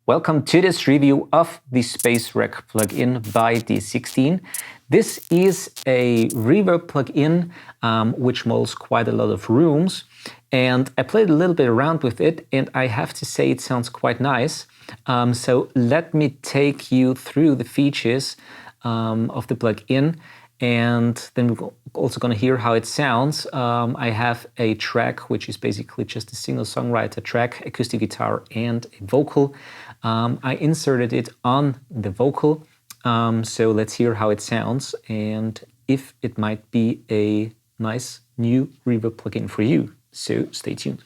Welcome to this review of the Spacerek plugin by D16. This is a Reverb plugin which models quite a lot of rooms, and I played a little bit around with it, and I have to say it sounds quite nice. So let me take you through the features of the plugin, and then we're also going to hear how it sounds. I have a track which is basically just a single songwriter track, acoustic guitar and a vocal. I inserted it on the vocal, so let's hear how it sounds and if it might be a nice new Reverb plugin for you. So stay tuned.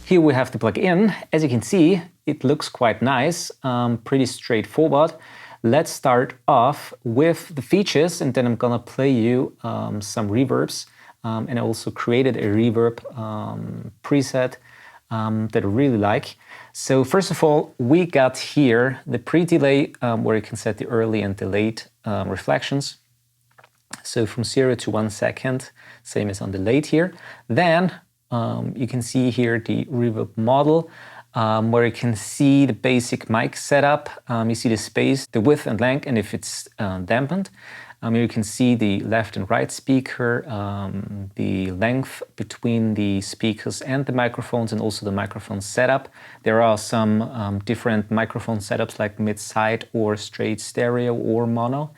Here we have the plugin. As you can see, it looks quite nice, pretty straightforward. Let's start off with the features, and then I'm gonna play you some reverbs. And I also created a reverb preset that I really like. So first of all, we got here the pre-delay where you can set the early and the late reflections. So from 0 to 1 second, same as on the late here. Then you can see here the reverb model where you can see the basic mic setup. You see the space, the width and length, and if it's dampened. You can see the left and right speaker, the length between the speakers and the microphones, and also the microphone setup. There are some different microphone setups like mid-side or straight stereo or mono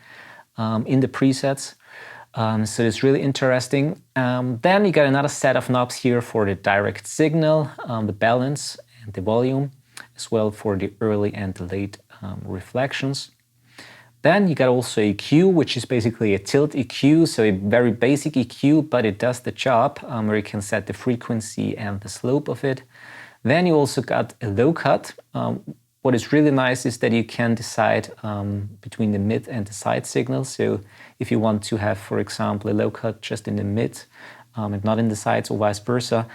in the presets. So it's really interesting. Then you got another set of knobs here for the direct signal, the balance and the volume, as well for the early and the late reflections. Then you got also EQ, which is basically a tilt EQ, so a very basic EQ, but it does the job, where you can set the frequency and the slope of it. Then you also got a low cut. What is really nice is that you can decide between the mid and the side signal. So if you want to have, for example, a low cut just in the mid and not in the sides, or vice versa,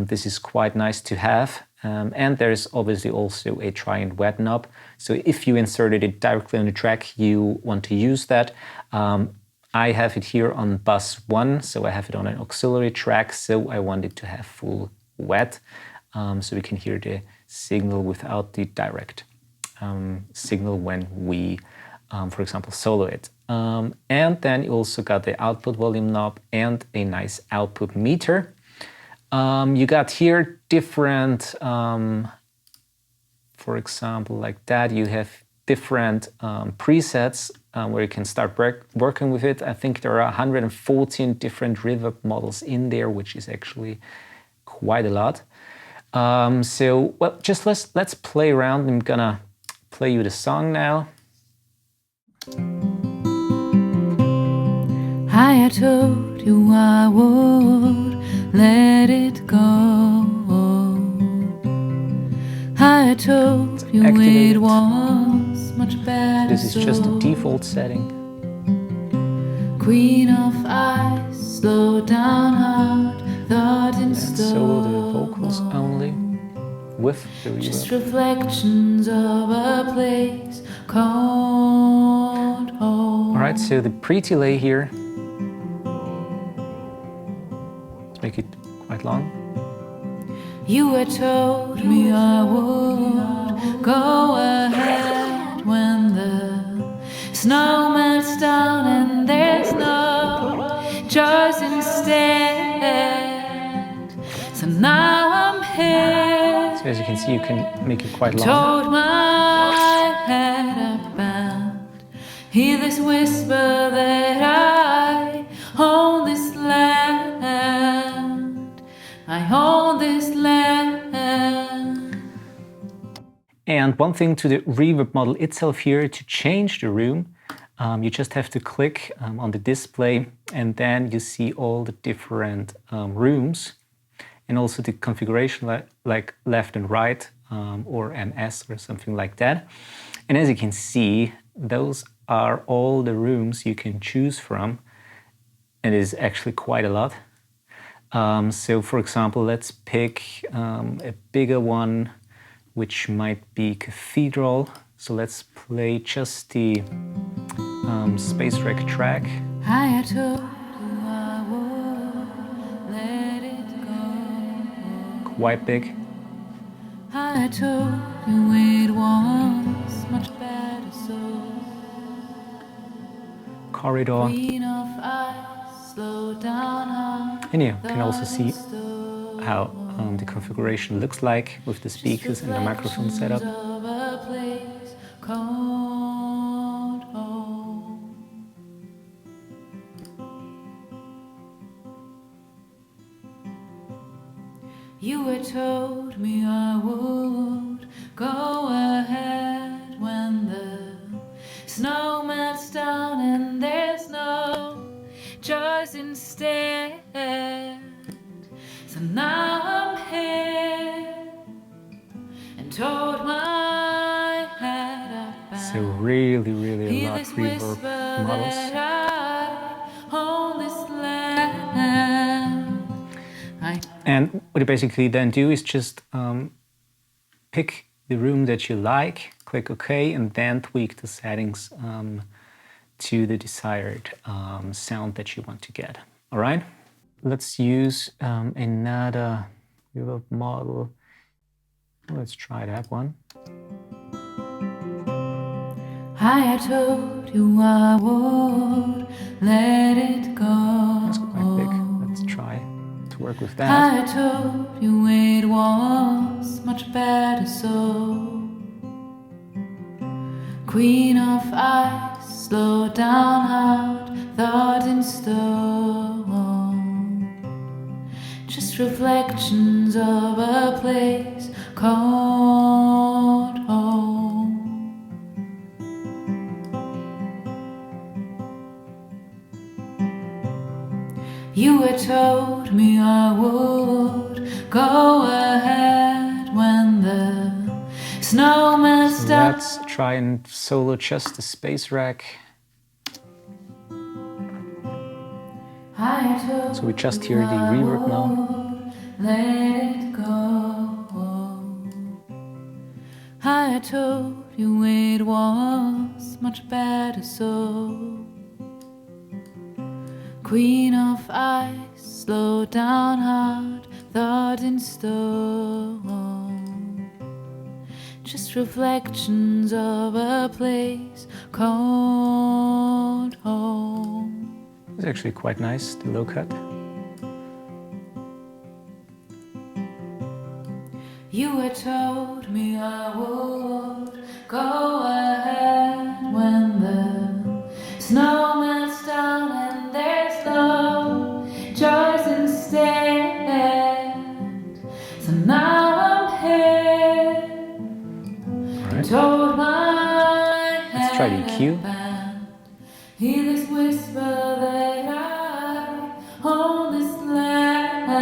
this is quite nice to have. And there's obviously also a dry and wet knob. So if you inserted it directly on the track, you want to use that. I have it here on bus 1, so I have it on an auxiliary track, so I want it to have full wet, so we can hear the signal without the direct signal when we, for example, solo it. And then you also got the output volume knob and a nice output meter. You got here different, for example, like that, you have different presets where you can start working with it. I think there are 114 different reverb models in there, which is actually quite a lot. So, well, just let's play around. I'm gonna play you the song now. I told you I would let it go. I told you it was much better. This is just the default setting. Queen of ice, slow down heart, thought in And solo the vocals only with the reverb. Just reflections of a place called home. Alright, so the pre-delay here. Let's make it quite long. You had told me I would go ahead when the snow melts down and there's no choice instead. So now I'm here. So as you can see, you can make it quite long. Told my head up and hear this whisper that I own this land. I own this land. And one thing to the reverb model itself here, to change the room, you just have to click on the display, and then you see all the different rooms, and also the configuration like left and right, or MS or something like that. And as you can see, those are all the rooms you can choose from, and it is actually quite a lot. So for example, let's pick a bigger one, which might be Cathedral. So let's play just the Spacerek track. I told you I would let it go. quite big. I told you it was much better so. Corridor. Queen of ice, slow down. And you can also see how the configuration looks like with the speakers and the microphone setup. You had told me I would go ahead when the snow melts down and there's no choice instead. So now I'm here and told my head up. So really a lot of reverb models. And what you basically then do is just pick the room that you like, click OK, and then tweak the settings to the desired sound that you want to get. All right? Let's use another reverb model. Let's try that one. I told you I would let it go. That's quite big. Let's try to work with that. I told you it was much better so. Queen of ice, slow down, heart, thought in stone. Just reflections of a place called home. You had told me I would go ahead when the snow melts down. Let's try and solo just the Spacerek. So we just hear the reverb now. Let it go. I told you it was much better so. Queen of ice, slow down, heart, thought in stone. Just reflections of a place called home. It's actually quite nice, the low cut. You had told me I would go ahead when the snow melts down and there's no choice instead. So now I'm here. Right. Told my Let's try the EQ. Hear this whisper that I own this land.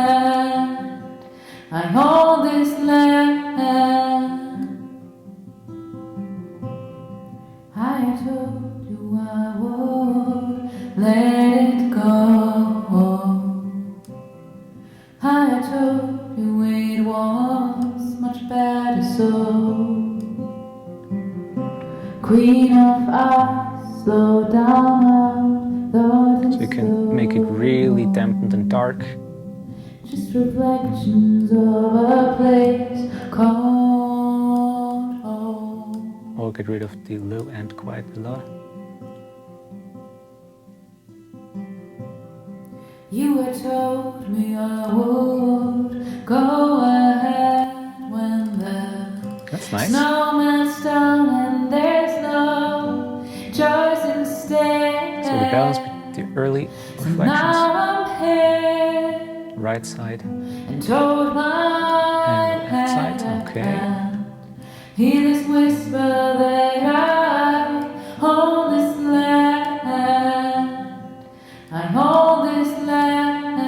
I own this land. I told you I would let it go. I told you it was much better so. Queen of ice, slow down. So you can make it really dampened and dark. Just reflections of a place called home. Or get rid of the low end quite a lot. You had told me I would go ahead when the That's nice. snow melts down and there's no choice instead. So the balance between the early reflections. Now I'm here Right side and told my and left side. Okay. Hear this whisper that I own this land. I own this land.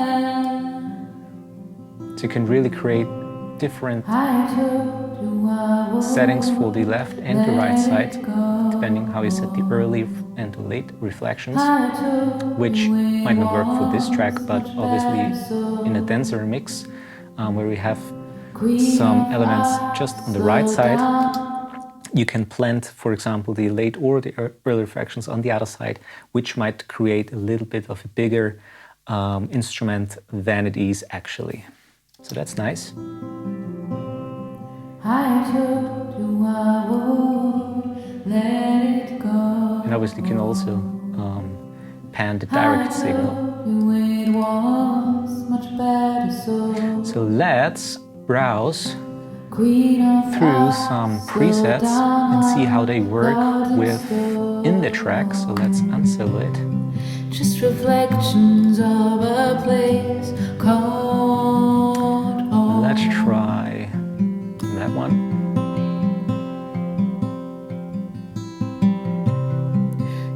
So you can really create different I told you I would settings for the left and the right side, go. depending how you set the early and the late reflections, I told which you might not work for this track, was but much obviously better so. in a denser mix, where we have Queen some of elements ice, just on the right slow side, down. you can blend, for example, the late or the early reflections on the other side, which might create a little bit of a bigger instrument than it is actually. So that's nice. I told you I would let it go. And obviously you can also pan the direct signal. It was much better so let's browse through some presets and see how they work within the track. So let's unsolo it. Just reflections of a place called home. Let's try that one.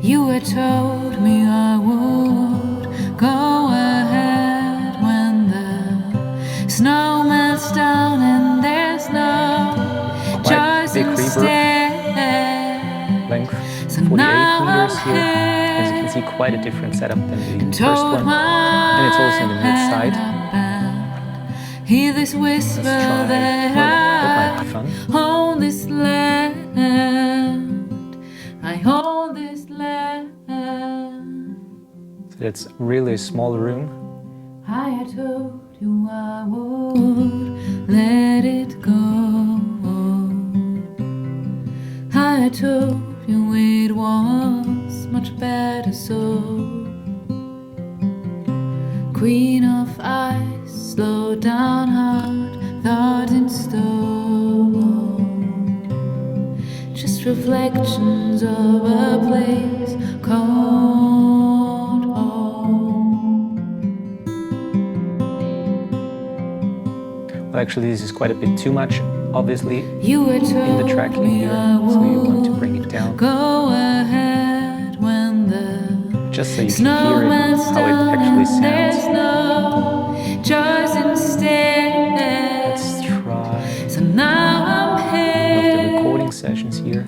You had told me I would go ahead when the snow melts down and there's no choice instead. Length 48 meters here. As you can see, quite a different setup than the first one. And it's also in the mid side. Hear this whisper that I own this land. I own this land. So that's really a small room. I had told you I would let it go. I had told you it was much better so. Queen of ice, slow down hard, thought in stone. Just reflections of a place called home. Well, actually, this is quite a bit too much, obviously, You in the track in here, so you want to bring it down. Go ahead when the just so you can hear it, how it actually sounds. Choice instead. Let's try So now I'm one of here the recording sessions here.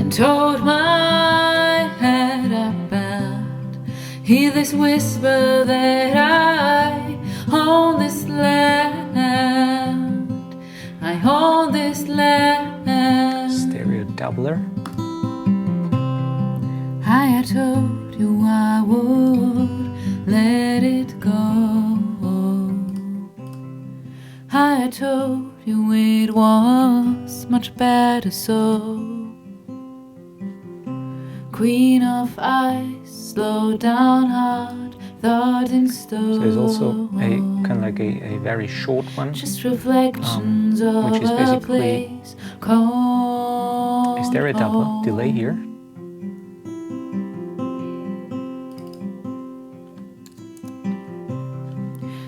and told my head up and hear this whisper that I own this land. I own this land. Stereo doubler. I had told you I would let it go. I had told you it was much better so. Queen of ice, slow down hard, thought in stone. So there's also a kind of like a very short one, Just reflections of which is a basically place called a stereo doubler delay here.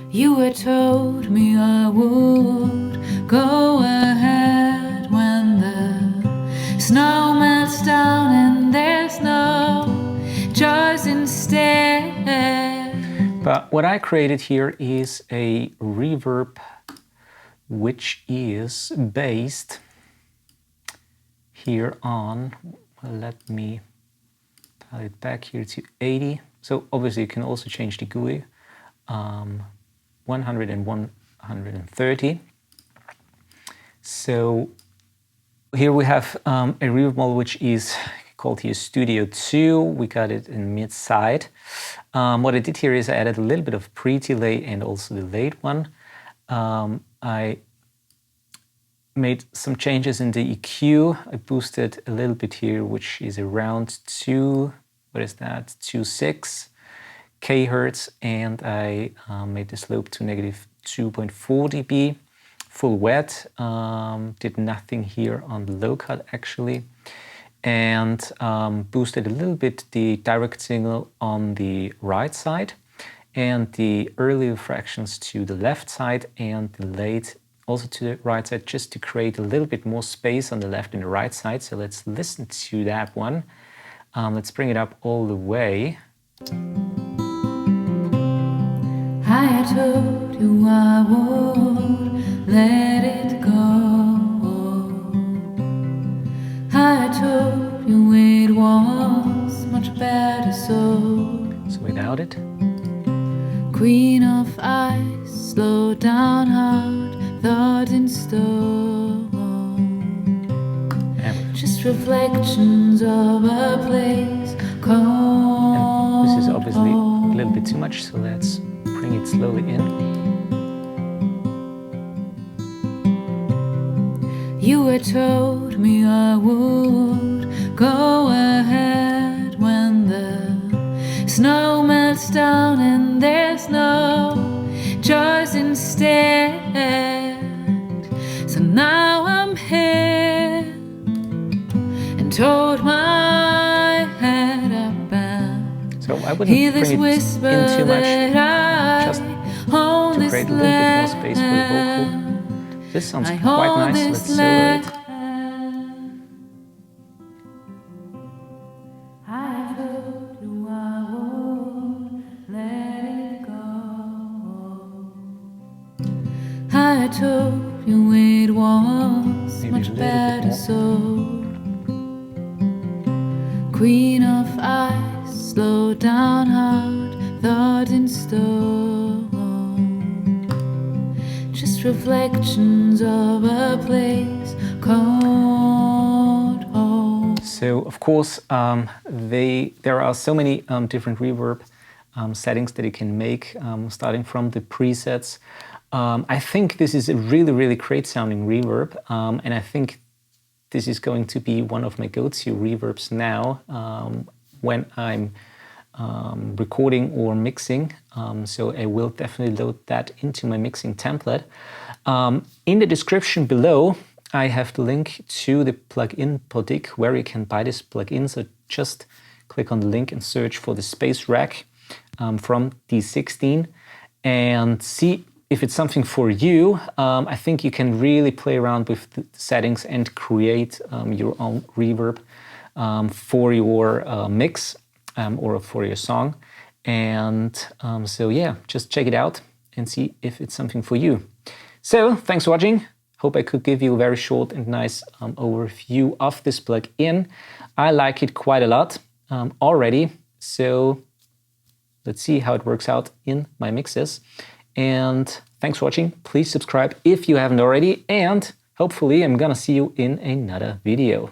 You had told me I would go ahead when the snow melts down and there's no choice instead. But what I created here is a reverb which is based here on, well, let me dial it back here to 80. So obviously you can also change the GUI, 100 and 130. So here we have a reverb model which is called here Studio 2. We got it in mid-side. What I did here is I added a little bit of pre-delay and also the late one. I made some changes in the EQ. I boosted a little bit here, which is around 2.6 kHz, and I made the slope to negative 2.4 dB. Full wet, did nothing here on the low cut actually, and boosted a little bit the direct signal on the right side and the early fractions to the left side and the late also to the right side, just to create a little bit more space on the left and the right side. So let's listen to that one. Let's bring it up all the way. I told you I would let it go. I told you it was much better so. So without it. Queen of ice, slow down hard, thought in stone. Just reflections of a place called. And this is obviously a little bit too much, so let's bring it slowly in. You had told me I would go ahead when the snow melts down and there's no choice instead. So now I'm here and told my head up and so I wouldn't hear bring this it whisper in too much, that just own to create a little bit more space for the vocal. This sounds quite nice. Let's solo it. I told you it was Maybe much a little bit better more. so. Queen of ice, slow down heart, thought in stone. Just reflections of a place called home. So of course there are so many different reverb settings that you can make, starting from the presets. I think this is a really great sounding reverb, and I think this is going to be one of my go-to reverbs now when I'm recording or mixing. So I will definitely load that into my mixing template. In the description below, I have the link to the plugin Podig where you can buy this plugin. So just click on the link and search for the Spacerek from D16 and see if it's something for you. I think you can really play around with the settings and create your own reverb for your mix or for your song. And so yeah, just check it out and see if it's something for you. So thanks for watching. Hope I could give you a very short and nice overview of this plugin. I like it quite a lot already. So let's see how it works out in my mixes. And thanks for watching. Please subscribe if you haven't already. And hopefully I'm gonna see you in another video.